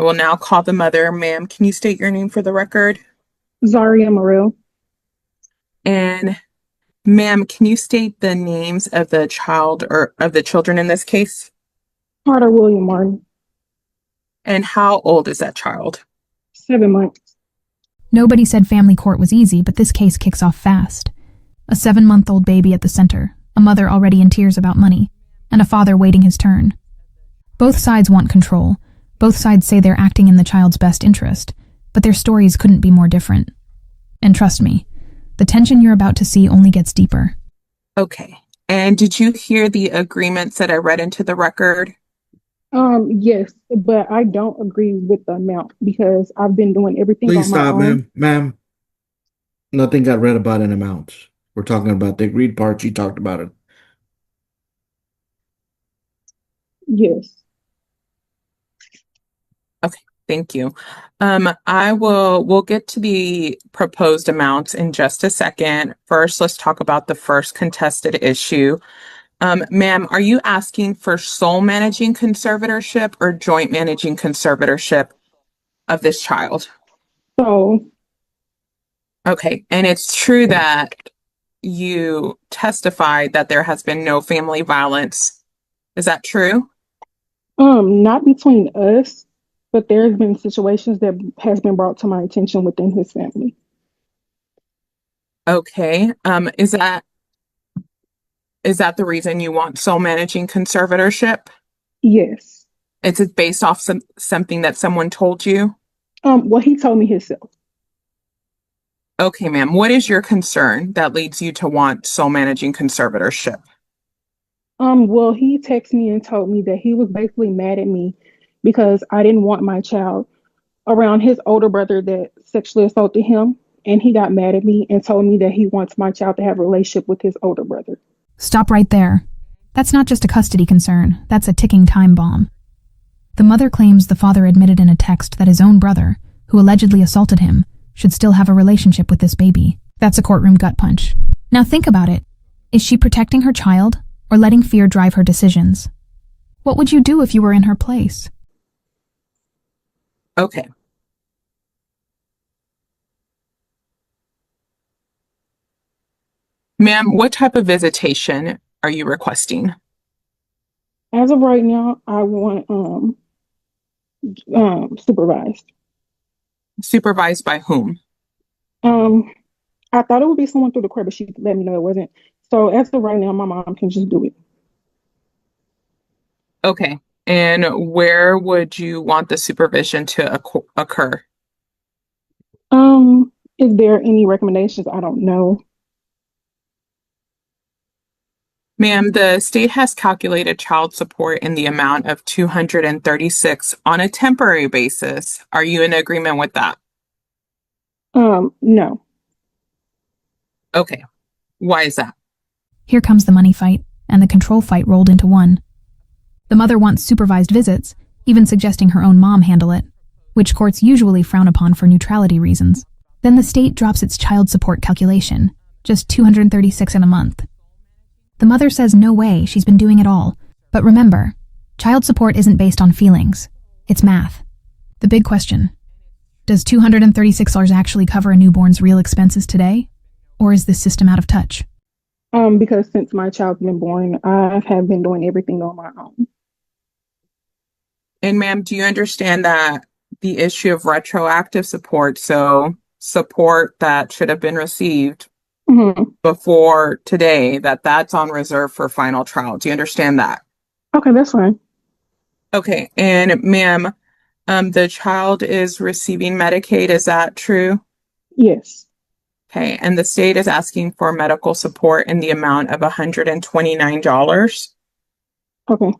will now call the mother. Ma'am, can you state your name for the record? Zaria Maru, And ma'am, can you state the names of the child or of the children in this case? Carter William Martin, And how old is that child? 7 months. Nobody said family court was easy, but this case kicks off fast. A 7-month-old baby at the center, a mother already in tears about money, and a father waiting his turn. Both sides want control. Both sides say they're acting in the child's best interest, but their stories couldn't be more different. And trust me, the tension you're about to see only gets deeper. Okay. And did you hear the agreements that I read into the record? Yes, but I don't agree with the amount because I've been doing everything Please on my stop, own. ma'am. Ma'am, nothing got read about an amount. We're talking about the agreed part. You talked about it. Yes. Okay, thank you. We'll get to the proposed amounts in just a second. First, let's talk about the first contested issue. Ma'am, are you asking for sole managing conservatorship or joint managing conservatorship of this child? So, Okay, and it's true that you testified that there has been no family violence. Is that true? not between us, but there's been situations that has been brought to my attention within his family. Okay. Is that the reason you want sole managing conservatorship? Yes. Is it based off something that someone told you? Well, he told me himself. Okay, ma'am. What is your concern that leads you to want sole managing conservatorship? Well, he texted me and told me that he was basically mad at me because I didn't want my child around his older brother that sexually assaulted him. And he got mad at me and told me that he wants my child to have a relationship with his older brother. Stop right there. That's not just a custody concern, that's a ticking time bomb. The mother claims the father admitted in a text that his own brother, who allegedly assaulted him, should still have a relationship with this baby. That's a courtroom gut punch. Now think about it. Is she protecting her child or letting fear drive her decisions? What would you do if you were in her place? Okay. Ma'am, what type of visitation are you requesting? As of right now, I want supervised. Supervised by whom? Um, I thought it would be someone through the court, but she let me know it wasn't. So as of right now, my mom can just do it. Okay. And where would you want the supervision to occur? Is there any recommendations? I don't know. Ma'am, the state has calculated child support in the amount of 236 on a temporary basis. Are you in agreement with that? No. Okay. Why is that? Here comes the money fight, and the control fight rolled into one. The mother wants supervised visits, even suggesting her own mom handle it, which courts usually frown upon for neutrality reasons. Then the state drops its child support calculation, just 236 in a month. The mother says no way, she's been doing it all. But remember, child support isn't based on feelings. It's math. The big question, does $236 actually cover a newborn's real expenses today? Or is this system out of touch? Because since my child's been born, I have been doing everything on my own. And ma'am, do you understand that the issue of retroactive support, so support that should have been received before today, that's on reserve for final trial? Do you understand that? Okay, that's fine. Okay. And ma'am, the child is receiving Medicaid. Is that true? Yes. Okay. And the state is asking for medical support in the amount of $129. Okay.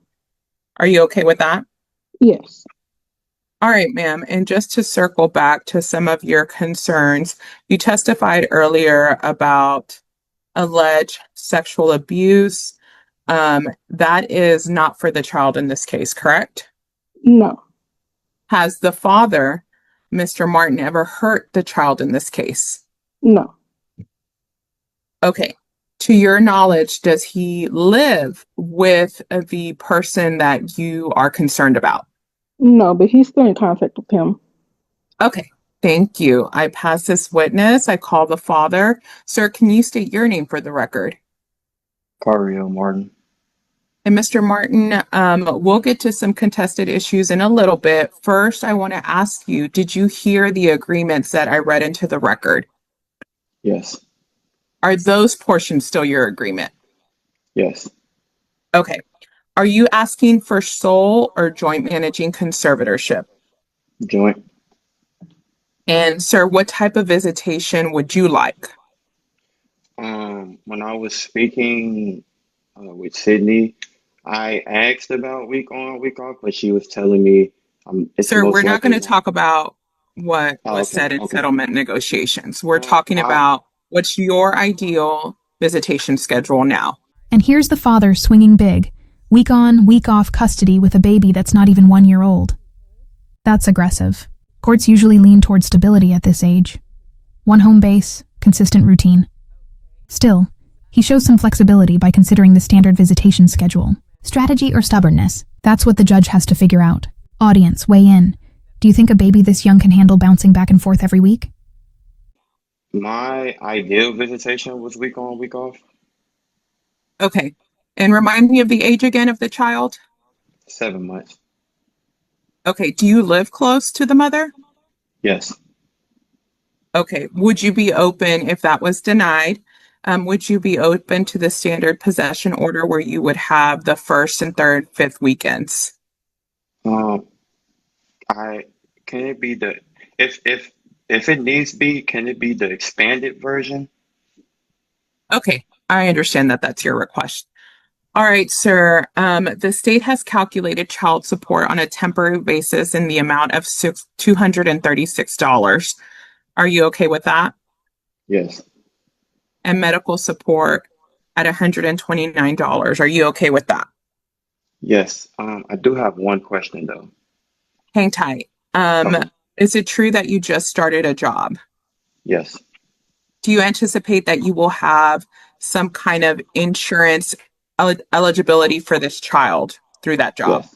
Are you okay with that? Yes. All right, ma'am. And just to circle back to some of your concerns, you testified earlier about alleged sexual abuse. That is not for the child in this case, correct? No. Has the father, Mr. Martin, ever hurt the child in this case? No. Okay. To your knowledge, does he live with the person that you are concerned about? No, but he's still in contact with him. Okay, thank you. I pass this witness. I call the father. Sir, can you state your name for the record? Martin. And Mr. Martin, we'll get to some contested issues in a little bit. First, I want to ask you, did you hear the agreements that I read into the record? Yes. Are those portions still your agreement? Yes. Okay. Are you asking for sole or joint managing conservatorship? Joint. And sir, what type of visitation would you like? When I was speaking with Sydney, I asked about week on, week off, but she was telling me it's Sir, we're most not going likely to going. talk about what Oh, was okay. said in Okay. settlement negotiations. We're talking I about what's your ideal visitation schedule now. And here's the father swinging big, week on, week off custody with a baby that's not even 1 year old. That's aggressive. Courts usually lean toward stability at this age. One home base, consistent routine. Still, he shows some flexibility by considering the standard visitation schedule. Strategy or stubbornness? That's what the judge has to figure out. Audience, weigh in. Do you think a baby this young can handle bouncing back and forth every week? My ideal visitation was week on, week off. Okay. And remind me of the age again of the child. 7 months. Okay. Do you live close to the mother? Yes. Okay. Would you be open if that was denied? Would you be open to the standard possession order where you would have the first and third, fifth weekends? Um, I can it be the if it needs to be, can it be the expanded version? Okay. I understand that that's your request. All right, sir. The state has calculated child support on a temporary basis in the amount of $236. Are you okay with that? Yes. And medical support at $129. Are you okay with that? Yes. I do have one question though. Hang tight. Um, Okay. is it true that you just started a job? Yes. Do you anticipate that you will have some kind of insurance eligibility for this child through that job? Yes.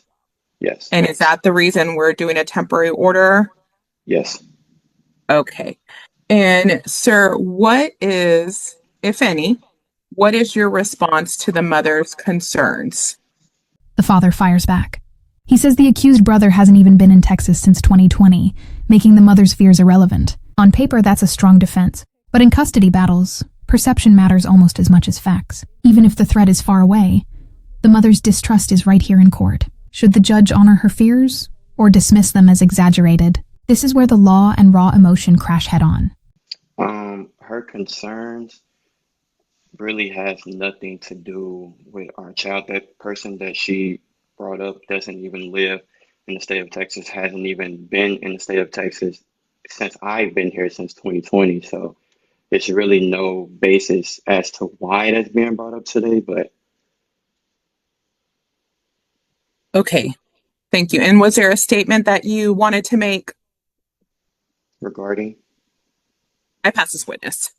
Yes. And is that the reason we're doing a temporary order? Yes. Okay. And sir, what is, if any, what is your response to the mother's concerns? The father fires back. He says the accused brother hasn't even been in Texas since 2020, making the mother's fears irrelevant. On paper, that's a strong defense. But in custody battles, perception matters almost as much as facts. Even if the threat is far away, the mother's distrust is right here in court. Should the judge honor her fears or dismiss them as exaggerated? This is where the law and raw emotion crash head-on. Her concerns really has nothing to do with our child. That person that she brought up doesn't even live in the state of Texas, hasn't even been in the state of Texas since I've been here since 2020. So there's really no basis as to why that's being brought up today, but Okay, thank you. And was there a statement that you wanted to make? regarding, I pass this witness.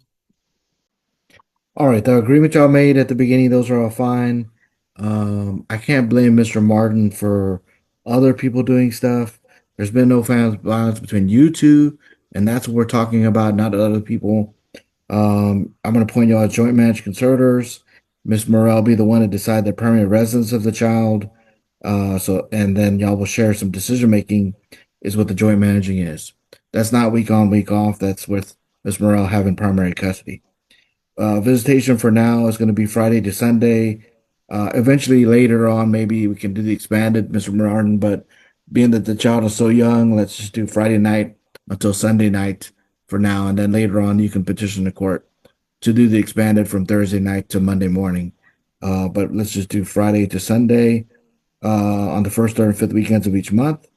All right, the agreement y'all made at the beginning, those are all fine. I can't blame Mr. Martin for other people doing stuff. There's been no violence between you two, and that's what we're talking about, not other people. I'm going to point y'all at joint managed conservators. Miss Morrell be the one to decide the permanent residence of the child. And then y'all will share some decision making is what the joint managing is. That's not week on, week off. That's with Miss Morrell having primary custody. Visitation for now is going to be Friday to Sunday. Eventually, later on, maybe we can do the expanded, Mr. Martin. But being that the child is so young, let's just do Friday night until Sunday night for now, and then later on, you can petition the court to do the expanded from Thursday night to Monday morning. But let's just do Friday to Sunday on the first, third, and fifth weekends of each month.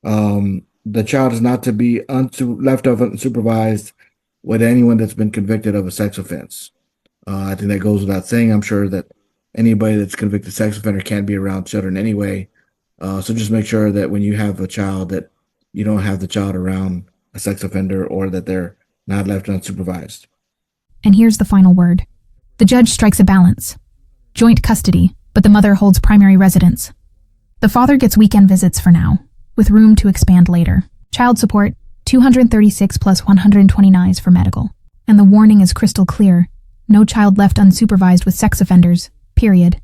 The child is not to be left unsupervised with anyone that's been convicted of a sex offense. I think that goes without saying. I'm sure that anybody that's convicted sex offender can't be around children anyway. So just make sure that when you have a child that you don't have the child around a sex offender or that they're not left unsupervised. And here's the final word. The judge strikes a balance. Joint custody, but the mother holds primary residence. The father gets weekend visits for now, with room to expand later. Child support, 236 plus 129 for medical. And the warning is crystal clear. No child left unsupervised with sex offenders, period.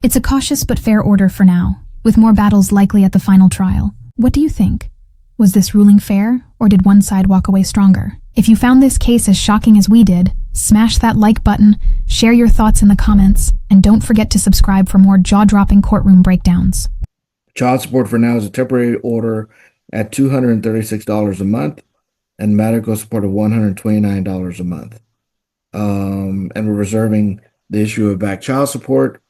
It's a cautious but fair order for now, with more battles likely at the final trial. What do you think? Was this ruling fair, or did one side walk away stronger? If you found this case as shocking as we did, smash that like button, share your thoughts in the comments, and don't forget to subscribe for more jaw-dropping courtroom breakdowns. Child support for now is a temporary order at $236 a month and medical support of $129 a month. And we're reserving the issue of back child support,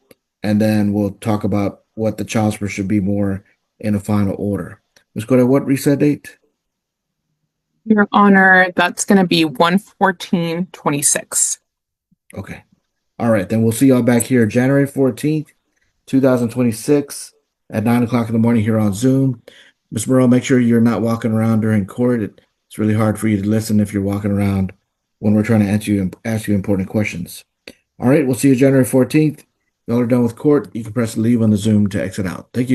and then we'll talk about what the child support should be more in a final order. Let's go to what reset date? Your Honor, that's going to be 1/14/26. Okay. All right. Then we'll see y'all back here January 14th, 2026 at 9 o'clock in the morning here on Zoom. Ms. Burrell, make sure you're not walking around during court. It's really hard for you to listen if you're walking around when we're trying to ask you important questions. All right. We'll see you January 14th. Y'all are done with court. You can press leave on the Zoom to exit out. Thank you.